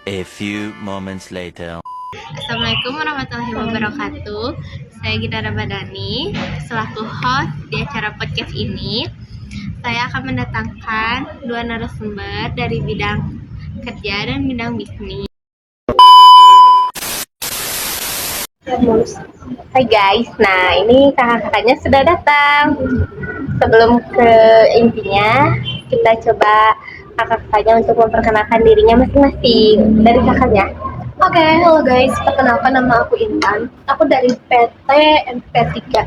A few moments later. Assalamualaikum warahmatullahi wabarakatuh. Saya Gita Ramadhani, selaku host di acara podcast ini. Saya akan mendatangkan dua narasumber dari bidang kerja dan bidang bisnis. Hai guys, nah ini kakak-kakaknya sudah datang. Sebelum ke intinya, kita coba kakak-kakaknya untuk memperkenalkan dirinya masing-masing. Dari kakaknya. Oke, halo guys, perkenalkan nama aku Intan. Aku dari PT MP3.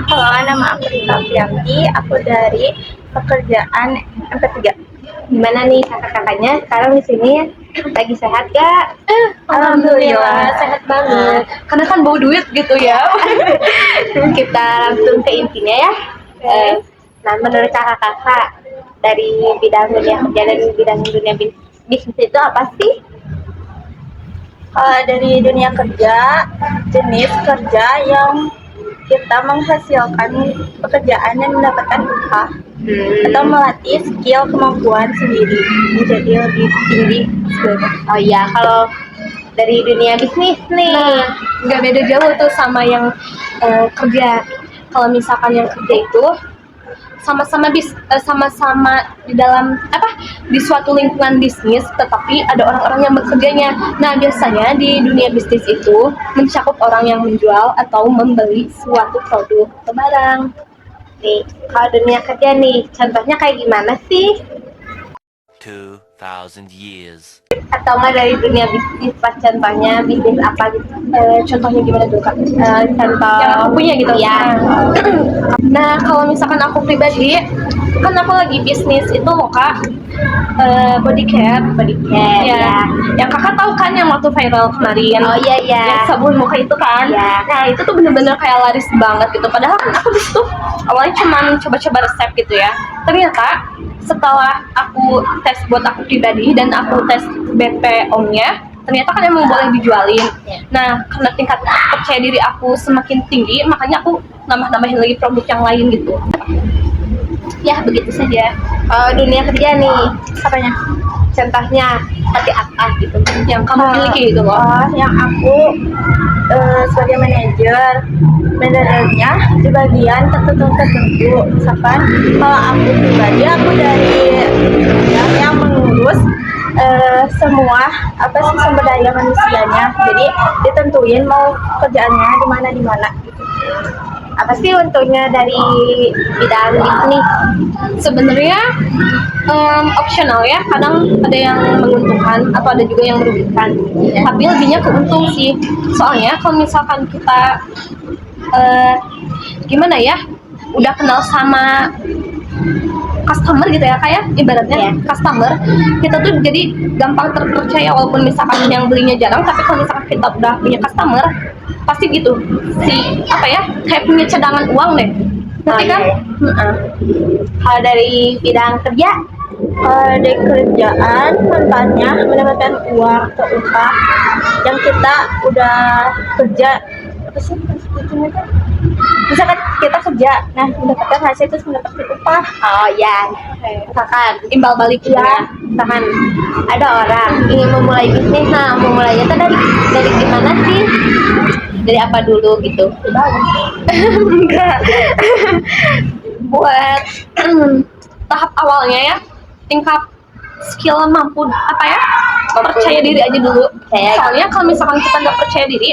Halo, nama aku Rita Fianti. Aku dari pekerjaan MP3. Gimana nih kakak-kakaknya sekarang di sini? Lagi sehat gak? Alhamdulillah, sehat banget. Karena kan bau duit gitu ya. Kita langsung ke intinya ya. Nah, menurut kakak-kakak dari bidang dunia kerja dan bidang dunia bisnis itu apa sih? Dari dunia kerja, jenis kerja yang kita menghasilkan pekerjaan dan mendapatkan upah atau melatih skill kemampuan sendiri menjadi lebih tinggi sebenarnya. Oh iya, kalau dari dunia bisnis nih. Nah, nggak beda jauh tuh sama yang kerja. Kalau misalkan yang kerja itu sama-sama di dalam di suatu lingkungan bisnis, tetapi ada orang-orang yang bekerjanya. Nah, biasanya di dunia bisnis itu mencakup orang yang menjual atau membeli suatu produk atau barang. Nih, kalau dunia kerja nih, contohnya kayak gimana sih? 2000 years. Atau nggak dari dunia bisnis, pas contohnya bisnis apa gitu? Contohnya gimana tuh, Kak? Contoh Yang aku punya gitu ya. Nah, kalau misalkan aku pribadi, kan aku lagi bisnis itu loh, Kak, body care. Ya. Yang kakak tahu kan yang waktu viral kemarin? Oh iya iya. Yang sabun muka itu kan? Iya. Nah, itu tuh bener-bener kayak laris banget gitu. Padahal kan aku disitu awalnya cuma coba-coba resep gitu ya. Ternyata setelah aku tes buat aku pribadi dan aku tes BPOM-nya, ternyata kan emang boleh dijualin. Nah, karena tingkat percaya diri aku semakin tinggi, makanya aku nambah-nambahin lagi produk yang lain gitu. Ya, begitu saja. Dunia kerja nih, Apanya? contohnya seperti apa gitu? Yang kamu miliki gitu loh. Yang aku sebagai manajernya di bagian tertentu. Misalkan kalau aku pribadi, aku dari yang mengurus semua sumber daya manusianya. Jadi ditentuin mau kerjaannya di mana gitu. Apa sih untungnya dari bidang bisnis? Sebenarnya opsional ya, kadang ada yang menguntungkan atau ada juga yang merugikan, tapi lebihnya keuntung sih. Soalnya kalau misalkan kita gimana ya, udah kenal sama customer gitu ya, kayak ibaratnya customer, kita tuh jadi gampang terpercaya walaupun misalkan yang belinya jarang, tapi kalau misalkan kita udah punya customer, pasti gitu kayak punya cadangan uang deh. Nanti kan Kalau dari bidang kerja, Di kerjaan manfaatnya mendapatkan uang atau upah yang kita udah kerja. Apa sih maksudnya itu? Misalkan kita kerja, nah mendapatkan hasil terus mendapatkan upah. oh ya, misalkan imbal balik gitu Ya. ya. misalkan ada orang ingin memulai bisnis, nah memulainya tuh dari gimana sih? Dari apa dulu gitu? Enggak. Buat tahap awalnya ya, tingkat skill mampu percaya diri aja dulu. Soalnya kalau misalkan kita nggak percaya diri,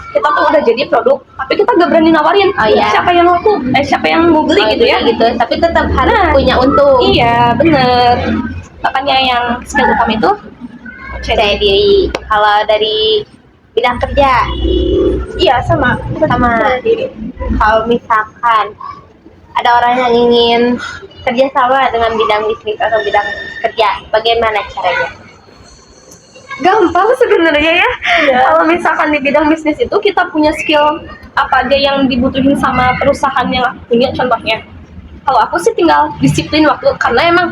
kita tuh udah jadi produk tapi kita nggak berani nawarin. Siapa yang laku, siapa yang mau beli gitu ya. Gitu, tapi tetap harus punya untung. Iya, bener. Makanya yang skill utama itu Percaya diri. Kalau dari bidang kerja, Iya sama. sama. Kalau misalkan ada orang yang ingin kerja sama dengan bidang bisnis atau bidang kerja, bagaimana caranya? gampang sebenarnya ya. Kalau misalkan di bidang bisnis itu kita punya skill apa aja yang dibutuhin sama perusahaan yang aku punya. Contohnya, kalau aku sih tinggal disiplin waktu, karena emang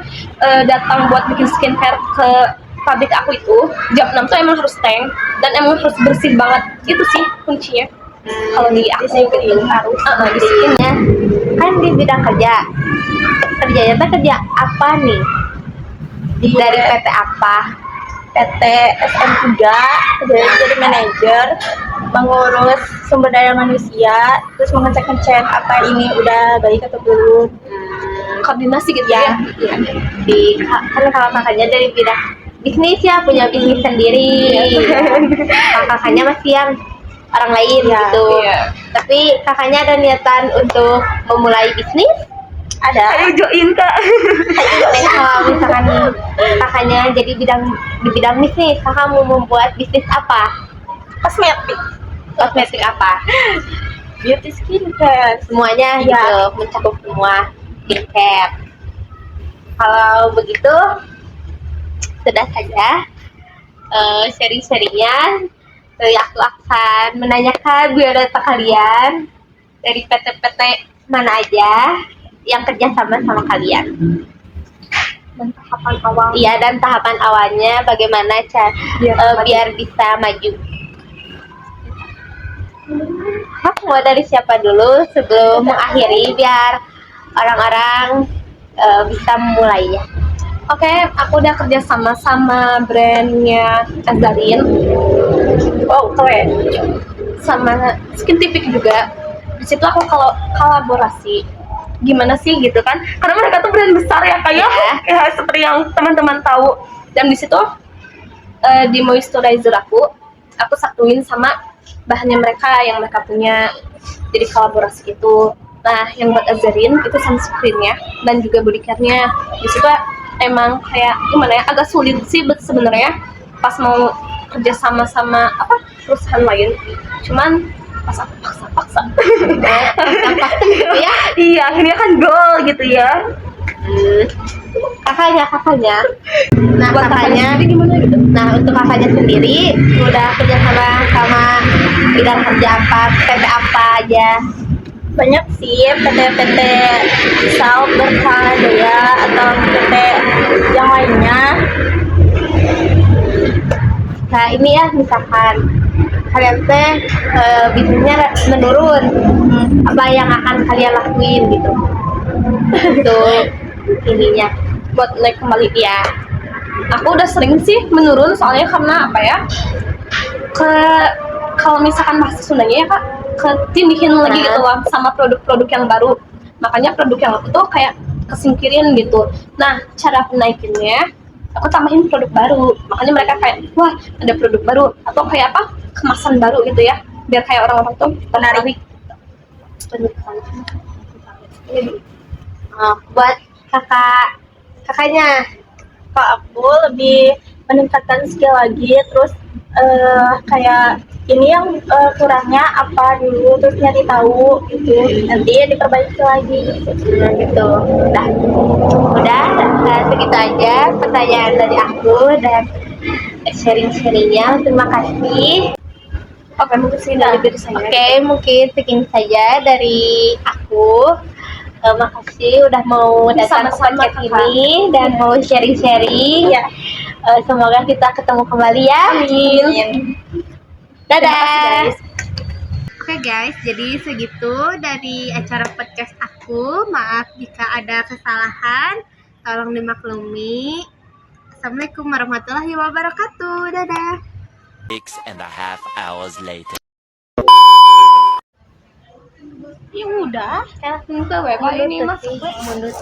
datang buat bikin skincare ke pabrik aku itu jam 6 tuh emang harus tank dan emang harus bersih banget. Itu sih kuncinya. Kalau di aku itu harus Disiplinnya kan di bidang kerjanya tuh kerja apa nih? Dari PT apa? PT SM3, jadi manajer, mengurus sumber daya manusia, terus mengecek-ngecek apa ini udah baik atau belum. Koordinasi gitu Ya, ya. Kan kalau kakaknya dari bidang bisnis ya, punya bisnis sendiri. Kalau kakaknya masih yang orang lain Iya, gitu. iya. Tapi kakaknya ada niatan untuk memulai bisnis? ada. Ayo join Kak. Kalau misalkan kakaknya jadi di bidang bisnis, kakak mau membuat bisnis apa? Kosmetik, Kosmetik apa? beauty skincare. Semuanya Ya. gitu, mencakup semua skincare. Kalau begitu, sudah saja sharing-sharingnya. Jadi aku akan menanyakan biodata kalian dari PT-PT mana aja yang kerja sama kalian. Dan tahapan awal. Iya, dan tahapan awalnya bagaimana biar bisa maju. Mau dari siapa dulu sebelum mengakhiri biar orang-orang bisa memulainya. Oke, aku udah kerja sama brandnya Azarin. Oh, keren. Sama Skintific juga. Di situ aku kalau kolaborasi gimana sih gitu kan, karena mereka tuh brand besar ya kayak ya, seperti yang teman-teman tahu. Dan di situ di moisturizer aku satuin sama bahannya mereka yang mereka punya, jadi kolaborasi itu. Nah, yang buat Azarin itu sunscreennya dan juga body care-nya. Di situ emang kayak gimana ya, agak sulit sih sebenarnya pas mau kerja sama perusahaan lain. Cuman pas aku paksa Gitu ya. iya, akhirnya kan goal gitu ya. Kakaknya. Nah, Buat kakaknya sendiri gimana gitu? Nah, untuk kakaknya sendiri udah kerja sama bidang kerja apa, PT apa aja? Banyak sih PT-PT Sal, Berkah, Daya, atau PT yang lainnya. Nah, ini ya misalkan kalian teh bisnisnya menurun, apa yang akan kalian lakuin gitu untuk ininya Buat naik kembali. ya? Aku udah sering sih menurun, soalnya karena apa ya, kalau misalkan bahasa Sundanya ya Kak, ketindihin lagi gitu lah sama produk-produk yang baru. Makanya produk yang aku tuh kayak kesingkirin gitu. Nah, cara aku naikinnya, aku tambahin produk baru. Makanya mereka kayak, wah ada produk baru, atau kayak apa, kemasan baru gitu ya, biar kayak orang-orang tuh tertarik. Buat kakaknya. Kalau aku lebih meningkatkan skill lagi, terus kayak ini yang kurangnya apa dulu, terus nyari tahu gitu, nanti diperbaiki lagi Gitu. Udah segitu aja pertanyaan dari aku dan sharing-sharingnya. Terima kasih. Oke, mungkin sih dari diri saya. Oke, mungkin segini saja dari aku. Makasih udah mau datang ke Sama-sama, podcast Kakak. ini dan mau sharing-sharing. ya. Semoga kita ketemu kembali ya. Amin. Dadah. guys. Oke guys, jadi segitu dari acara podcast aku. Maaf jika ada kesalahan, tolong dimaklumi. Assalamualaikum warahmatullahi wabarakatuh. Dadah. 6.5 hours later. Ya udah, Langsung ke web ini masuk mundur.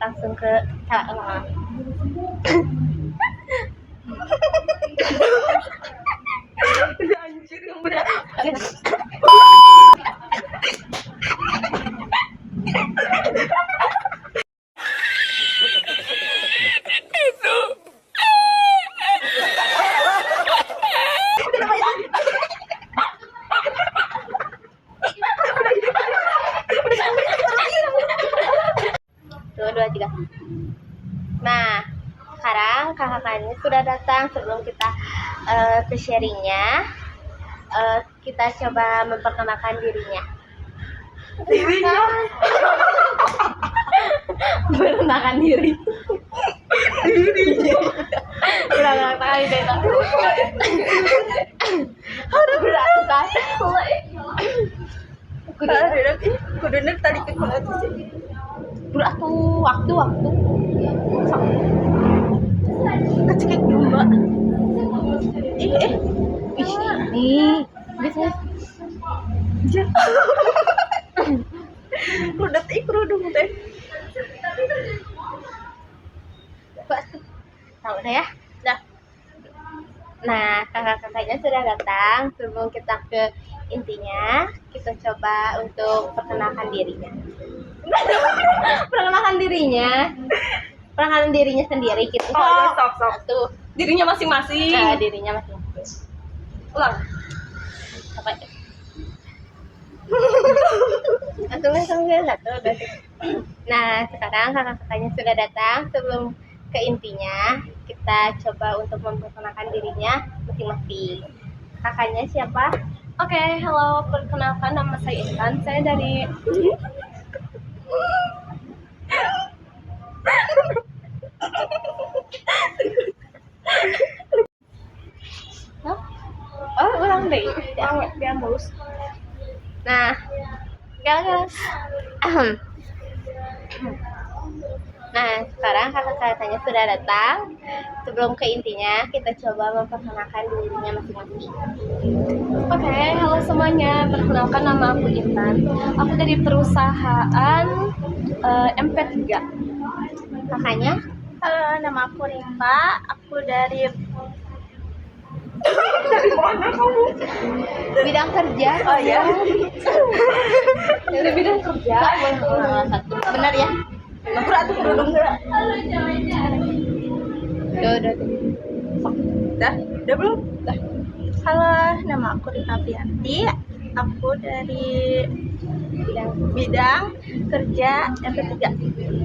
Langsung ke salah. anjir yang bener. Tuh, 2, 3. Nah, sekarang kakak-kakaknya sudah datang. Sebelum kita ke sharingnya, kita coba memperkenalkan dirinya. Dirinya. Perkenalkan diri. Ulang kali deh tak. Harus berantas. Kudunya tadi ke atas sih. Beratuh waktu. Kecekik domba. Ih, ini bisa Ja. Rudat kerudung teh. Tahu dah ya. Dah. Nah, kakak-kakaknya sudah datang. Sebelum kita ke intinya, kita coba untuk perkenalkan dirinya. Perkenalkan dirinya sendiri gitu. Sok. Tuh, Dirinya masing-masing. dirinya masing-masing. Ulang. Apa? Langsung satu. Nah, sekarang kakak-kakaknya sudah datang. Sebelum ke intinya, kita coba untuk memperkenalkan dirinya masing-masing. Kakaknya siapa? Oke, halo, perkenalkan nama saya Intan. Saya dari Hah? Oh, ulang deh. Biar mulus. Nah, guys. Nah, sekarang kakak-kakaknya sudah datang. Sebelum ke intinya, kita coba memperkenalkan dirinya masing-masing. Oke, halo semuanya. Perkenalkan nama aku Intan. Aku dari perusahaan MP3. Kakaknya? Halo, nama aku Rimba. Aku dari Bidang kerja. Oh ya. Dari bidang kerja. Satu. Benar ya? Aku ratu kerudung enggak? Udah. Udah belum? Dah. Halo, nama aku Rita Pianti. Aku dari bidang kerja MP3.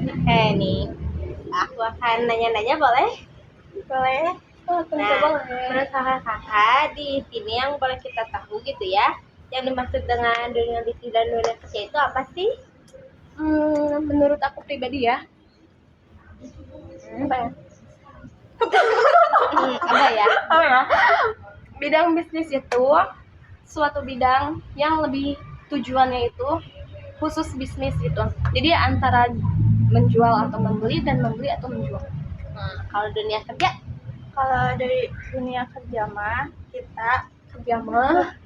Oke nih. Aku akan nanya-nanya boleh? Boleh? Oh, tentu Nah, banget. menurut kakak-kakak di sini yang boleh kita tahu gitu ya, yang dimaksud dengan dunia bisnis dan dunia kerja itu apa sih? Menurut aku pribadi ya. Apa ya? Apa ya? Apa ya? Bidang bisnis itu suatu bidang yang lebih tujuannya itu khusus bisnis gitu. Jadi antara menjual atau membeli dan membeli atau menjual. Kalau dunia kerja, Kalau dari dunia kerja mah kita Kerja mah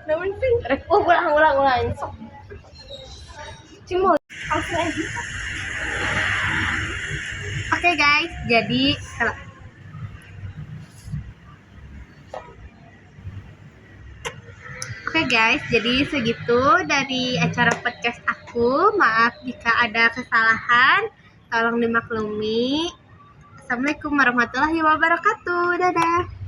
namun sih ulang. Cuma langsung aja. Oke guys, jadi Oke guys, jadi segitu dari acara podcast aku. Maaf jika ada kesalahan, tolong dimaklumi. Assalamualaikum warahmatullahi wabarakatuh. Dadah.